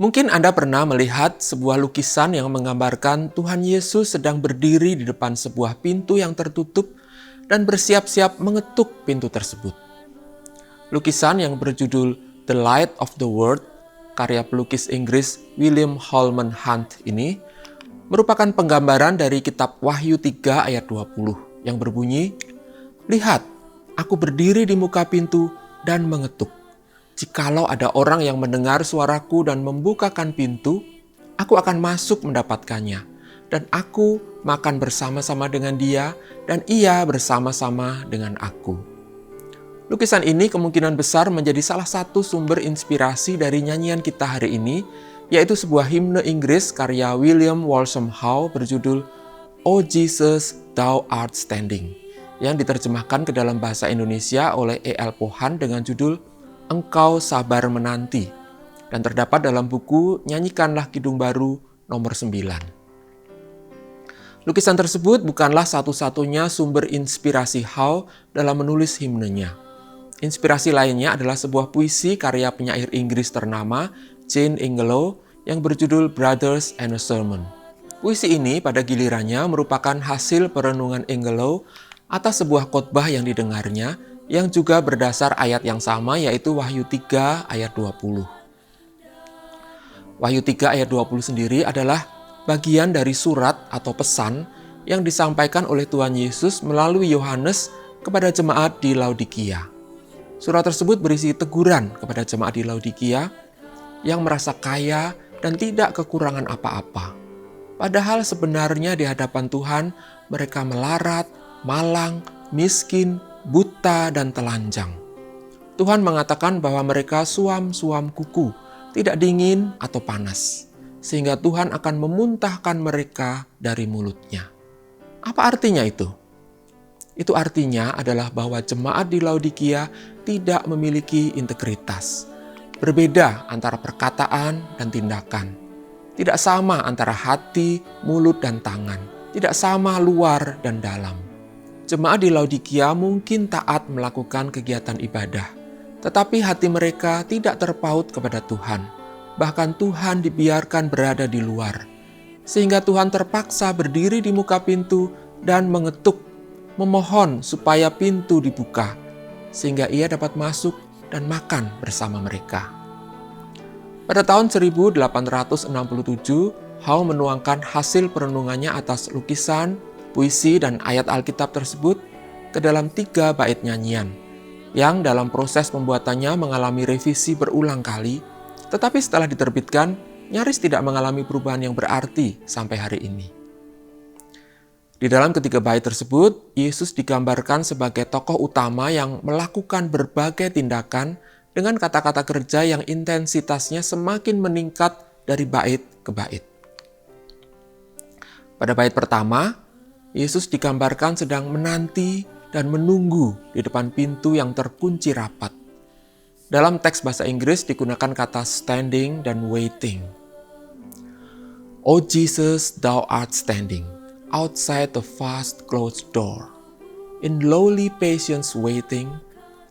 Mungkin Anda pernah melihat sebuah lukisan yang menggambarkan Tuhan Yesus sedang berdiri di depan sebuah pintu yang tertutup dan bersiap-siap mengetuk pintu tersebut. Lukisan yang berjudul The Light of the World, karya pelukis Inggris William Holman Hunt ini, merupakan penggambaran dari kitab Wahyu 3 ayat 20 yang berbunyi, "Lihat, aku berdiri di muka pintu dan mengetuk. Jikalau ada orang yang mendengar suaraku dan membukakan pintu, aku akan masuk mendapatkannya, dan aku makan bersama-sama dengan dia, dan ia bersama-sama dengan aku." Lukisan ini kemungkinan besar menjadi salah satu sumber inspirasi dari nyanyian kita hari ini, yaitu sebuah himne Inggris karya William Walsham Howe berjudul "O Jesus, Thou Art Standing", yang diterjemahkan ke dalam bahasa Indonesia oleh E.L. Pohan dengan judul "Engkau Sabar Menanti", dan terdapat dalam buku Nyanyikanlah Kidung Baru nomor 9. Lukisan tersebut bukanlah satu-satunya sumber inspirasi Howe dalam menulis himnenya. Inspirasi lainnya adalah sebuah puisi karya penyair Inggris ternama Jane Ingelow yang berjudul Brothers and a Sermon. Puisi ini pada gilirannya merupakan hasil perenungan Ingelow atas sebuah khotbah yang didengarnya yang juga berdasar ayat yang sama, yaitu Wahyu 3 ayat 20. Wahyu 3 ayat 20 sendiri adalah bagian dari surat atau pesan yang disampaikan oleh Tuhan Yesus melalui Yohanes kepada jemaat di Laodikia. Surat tersebut berisi teguran kepada jemaat di Laodikia yang merasa kaya dan tidak kekurangan apa-apa. Padahal sebenarnya di hadapan Tuhan mereka melarat, malang, miskin, buta, dan telanjang. Tuhan mengatakan bahwa mereka suam-suam kuku, tidak dingin atau panas, sehingga Tuhan akan memuntahkan mereka dari mulutnya. Apa artinya itu? Itu artinya adalah bahwa jemaat di Laodikia tidak memiliki integritas. Berbeda antara perkataan dan tindakan. Tidak sama antara hati, mulut, dan tangan. Tidak sama luar dan dalam. Jemaat di Laodikia mungkin taat melakukan kegiatan ibadah, tetapi hati mereka tidak terpaut kepada Tuhan. Bahkan Tuhan dibiarkan berada di luar, sehingga Tuhan terpaksa berdiri di muka pintu dan mengetuk, memohon supaya pintu dibuka, sehingga ia dapat masuk dan makan bersama mereka. Pada tahun 1867, Howe menuangkan hasil perenungannya atas lukisan, puisi, dan ayat Alkitab tersebut ke dalam 3 bait nyanyian, yang dalam proses pembuatannya mengalami revisi berulang kali, tetapi setelah diterbitkan, nyaris tidak mengalami perubahan yang berarti sampai hari ini. Di dalam ketiga bait tersebut, Yesus digambarkan sebagai tokoh utama yang melakukan berbagai tindakan dengan kata-kata kerja yang intensitasnya semakin meningkat dari bait ke bait. Pada bait pertama, Yesus digambarkan sedang menanti dan menunggu di depan pintu yang terkunci rapat. Dalam teks bahasa Inggris digunakan kata standing dan waiting. "O Jesus, thou art standing outside the fast closed door, in lowly patience waiting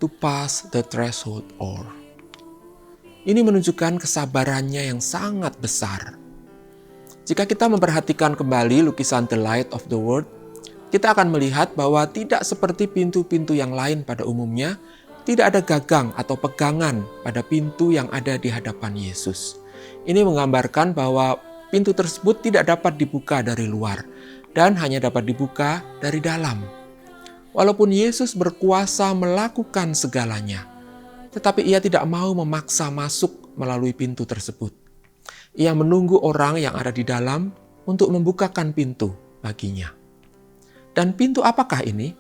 to pass the threshold o'er." Ini menunjukkan kesabarannya yang sangat besar. Jika kita memperhatikan kembali lukisan The Light of the World, kita akan melihat bahwa tidak seperti pintu-pintu yang lain pada umumnya, tidak ada gagang atau pegangan pada pintu yang ada di hadapan Yesus. Ini menggambarkan bahwa pintu tersebut tidak dapat dibuka dari luar dan hanya dapat dibuka dari dalam. Walaupun Yesus berkuasa melakukan segalanya, tetapi ia tidak mau memaksa masuk melalui pintu tersebut. Ia menunggu orang yang ada di dalam untuk membukakan pintu baginya. Dan pintu apakah ini?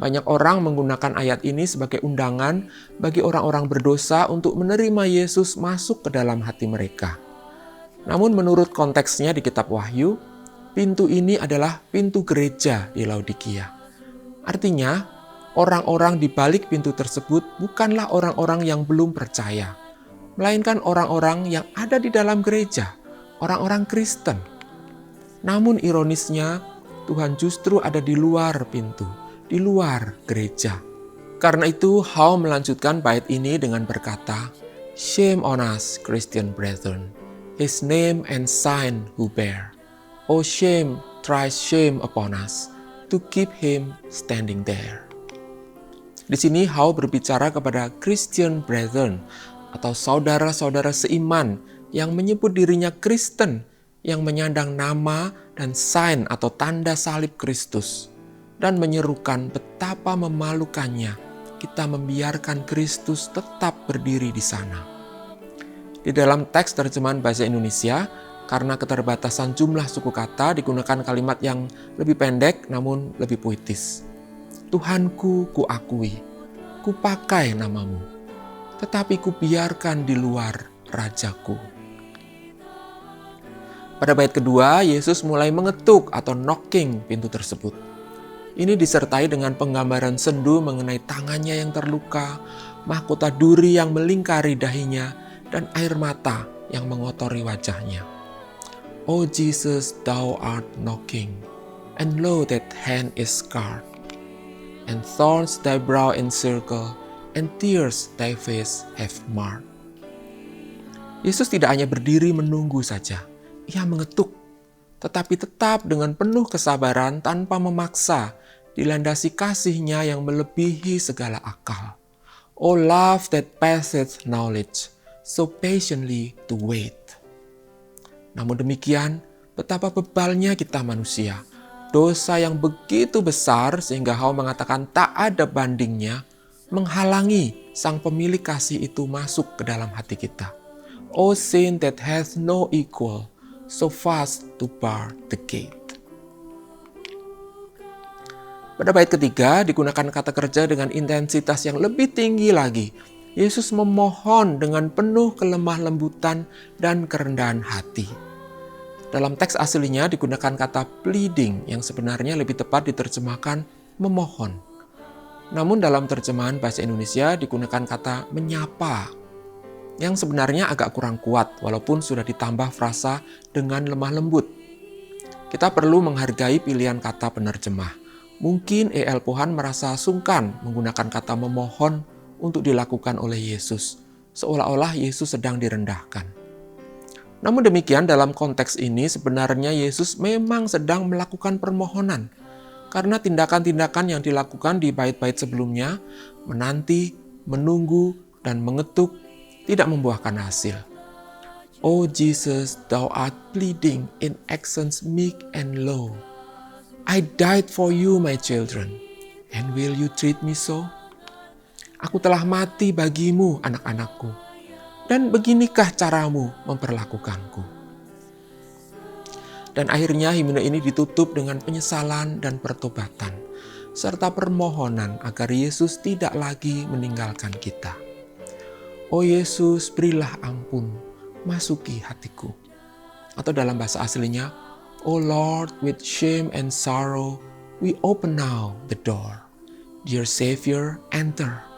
Banyak orang menggunakan ayat ini sebagai undangan bagi orang-orang berdosa untuk menerima Yesus masuk ke dalam hati mereka. Namun menurut konteksnya di kitab Wahyu, pintu ini adalah pintu gereja di Laodikia. Artinya, orang-orang di balik pintu tersebut bukanlah orang-orang yang belum percaya, melainkan orang-orang yang ada di dalam gereja, orang-orang Kristen. Namun ironisnya, Tuhan justru ada di luar pintu, di luar gereja. Karena itu, Howe melanjutkan bait ini dengan berkata, "Shame on us, Christian brethren, his name and sign who bear. Oh shame, thrice shame upon us, to keep him standing there. Di sini How berbicara kepada Christian brethren atau saudara-saudara seiman yang menyebut dirinya Kristen, yang menyandang nama dan sign atau tanda salib Kristus, dan menyerukan betapa memalukannya kita membiarkan Kristus tetap berdiri di sana. Di dalam teks terjemahan bahasa Indonesia, karena keterbatasan jumlah suku kata, digunakan kalimat yang lebih pendek namun lebih puitis. Tuhanku kuakui, kupakai namamu, tetapi kubiarkan di luar rajaku. Pada bait kedua, Yesus mulai mengetuk atau knocking pintu tersebut. Ini disertai dengan penggambaran sendu mengenai tangannya yang terluka, mahkota duri yang melingkari dahinya, dan air mata yang mengotori wajahnya. O Jesus, thou art knocking, and lo that hand is scarred, and thorns thy brow encircle, and tears thy face have marked. Yesus tidak hanya berdiri menunggu saja, ia mengetuk, tetapi tetap dengan penuh kesabaran tanpa memaksa, dilandasi kasih-Nya yang melebihi segala akal. O love that passeth knowledge, so patiently to wait. Namun demikian, betapa bebalnya kita manusia. Dosa yang begitu besar sehingga How mengatakan tak ada bandingnya, menghalangi Sang Pemilik kasih itu masuk ke dalam hati kita. O sin that hath no equal, so fast to bar the gate. Pada bait ketiga digunakan kata kerja dengan intensitas yang lebih tinggi lagi. Yesus memohon dengan penuh kelemah lembutan dan kerendahan hati. Dalam teks aslinya digunakan kata pleading yang sebenarnya lebih tepat diterjemahkan memohon. Namun dalam terjemahan bahasa Indonesia digunakan kata menyapa, yang sebenarnya agak kurang kuat walaupun sudah ditambah frasa dengan lemah lembut. Kita perlu menghargai pilihan kata penerjemah. Mungkin E.L. Pohan merasa sungkan menggunakan kata memohon untuk dilakukan oleh Yesus, seolah-olah Yesus sedang direndahkan. Namun demikian dalam konteks ini sebenarnya Yesus memang sedang melakukan permohonan, karena tindakan-tindakan yang dilakukan di bait-bait sebelumnya, menanti, menunggu, dan mengetuk, tidak membuahkan hasil. O Jesus, thou art pleading in accents meek and low. I died for you, my children, and will you treat me so? Aku telah mati bagimu, anak-anakku, dan beginikah caramu memperlakukanku? Dan akhirnya himne ini ditutup dengan penyesalan dan pertobatan, serta permohonan agar Yesus tidak lagi meninggalkan kita. O Yesus, berilah ampun, masuki hatiku. Atau dalam bahasa aslinya, O Lord, with shame and sorrow, we open now the door. Dear Savior, enter,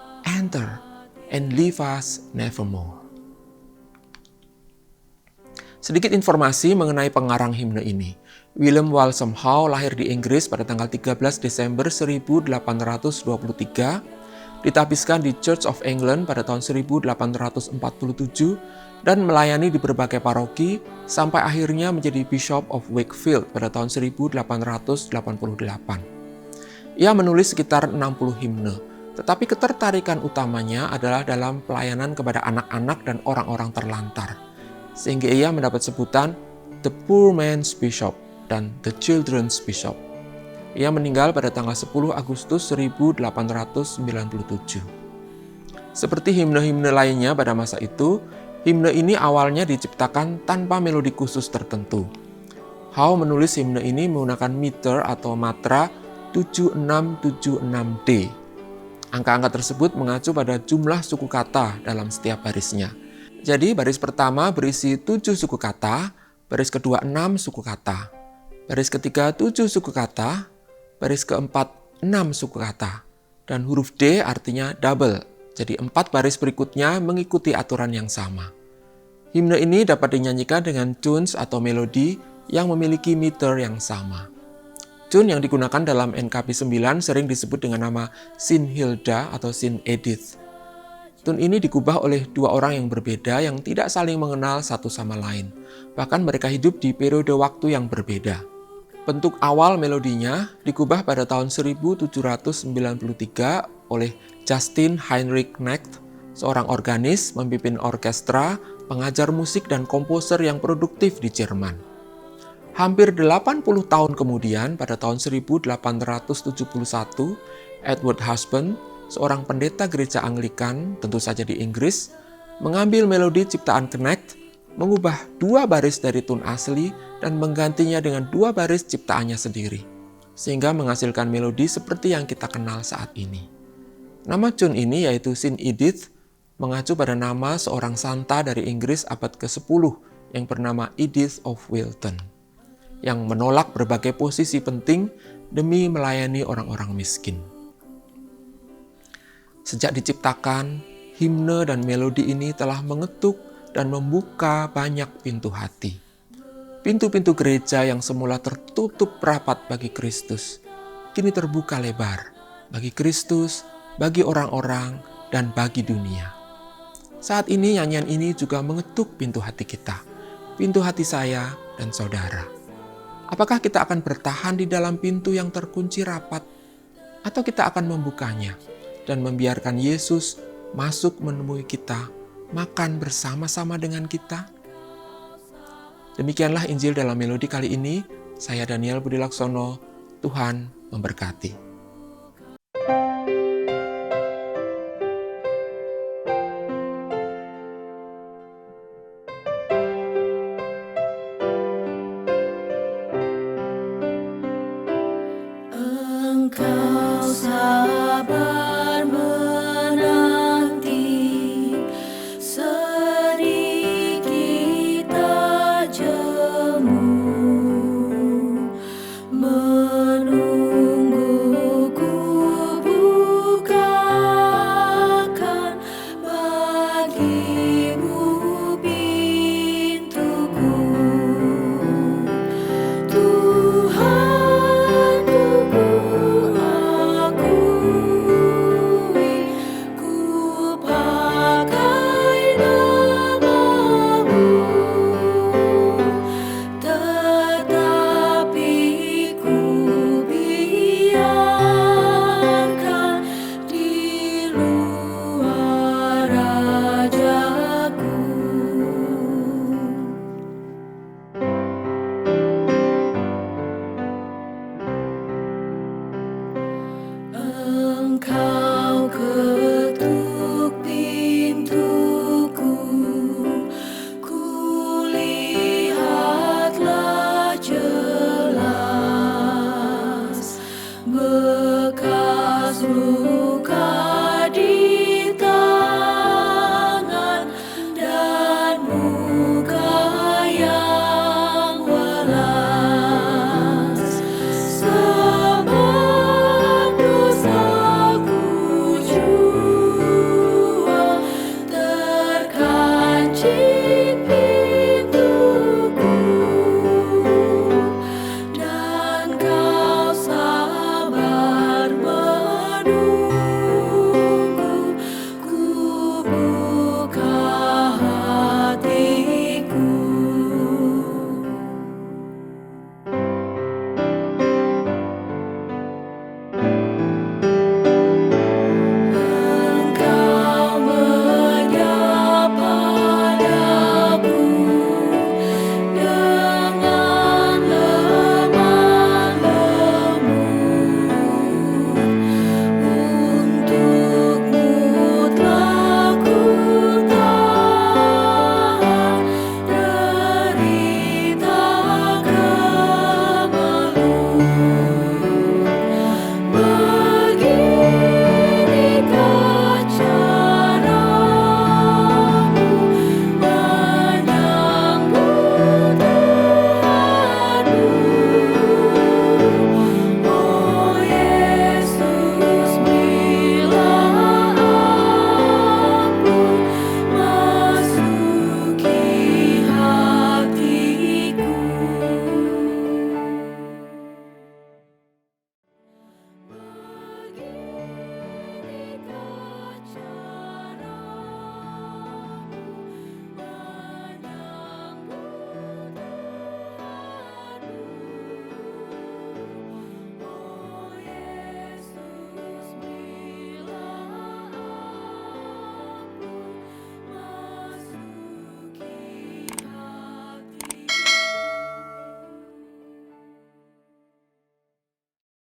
and leave us nevermore. Sedikit informasi mengenai pengarang himne ini. William Walsham How lahir di Inggris pada tanggal 13 Desember 1823, ditapiskan di Church of England pada tahun 1847 dan melayani di berbagai paroki sampai akhirnya menjadi Bishop of Wakefield pada tahun 1888. Ia menulis sekitar 60 himne, tetapi ketertarikan utamanya adalah dalam pelayanan kepada anak-anak dan orang-orang terlantar, sehingga ia mendapat sebutan The Poor Man's Bishop dan The Children's Bishop. Ia meninggal pada tanggal 10 Agustus 1897. Seperti himne-himne lainnya pada masa itu, himne ini awalnya diciptakan tanpa melodi khusus tertentu. How menulis himne ini menggunakan meter atau matra 7676D. Angka-angka tersebut mengacu pada jumlah suku kata dalam setiap barisnya. Jadi baris pertama berisi 7 suku kata, baris kedua 6 suku kata, baris ketiga 7 suku kata, baris keempat 6 suku kata, dan huruf D artinya double, jadi 4 baris berikutnya mengikuti aturan yang sama. Himne ini dapat dinyanyikan dengan tunes atau melodi yang memiliki meter yang sama. Tune yang digunakan dalam NKB 9 sering disebut dengan nama Sin Hilda atau Sin Edith. Tune ini digubah oleh dua orang yang berbeda yang tidak saling mengenal satu sama lain. Bahkan mereka hidup di periode waktu yang berbeda. Bentuk awal melodinya digubah pada tahun 1793 oleh Justin Heinrich Knecht, seorang organis, memimpin orkestra, pengajar musik, dan komposer yang produktif di Jerman. Hampir 80 tahun kemudian, pada tahun 1871, Edward Husband, seorang pendeta gereja Anglikan, tentu saja di Inggris, mengambil melodi ciptaan Knecht, mengubah dua baris dari tune asli dan menggantinya dengan dua baris ciptaannya sendiri, sehingga menghasilkan melodi seperti yang kita kenal saat ini. Nama tune ini yaitu Sin Edith, mengacu pada nama seorang santa dari Inggris abad ke-10 yang bernama Edith of Wilton, yang menolak berbagai posisi penting demi melayani orang-orang miskin. Sejak diciptakan, himne dan melodi ini telah mengetuk dan membuka banyak pintu hati. Pintu-pintu gereja yang semula tertutup rapat bagi Kristus, kini terbuka lebar bagi Kristus, bagi orang-orang, dan bagi dunia. Saat ini nyanyian ini juga mengetuk pintu hati kita, pintu hati saya dan saudara. Apakah kita akan bertahan di dalam pintu yang terkunci rapat, atau kita akan membukanya dan membiarkan Yesus masuk menemui kita, makan bersama-sama dengan kita? Demikianlah Injil dalam melodi kali ini. Saya Daniel Budi Laksono. Tuhan memberkati.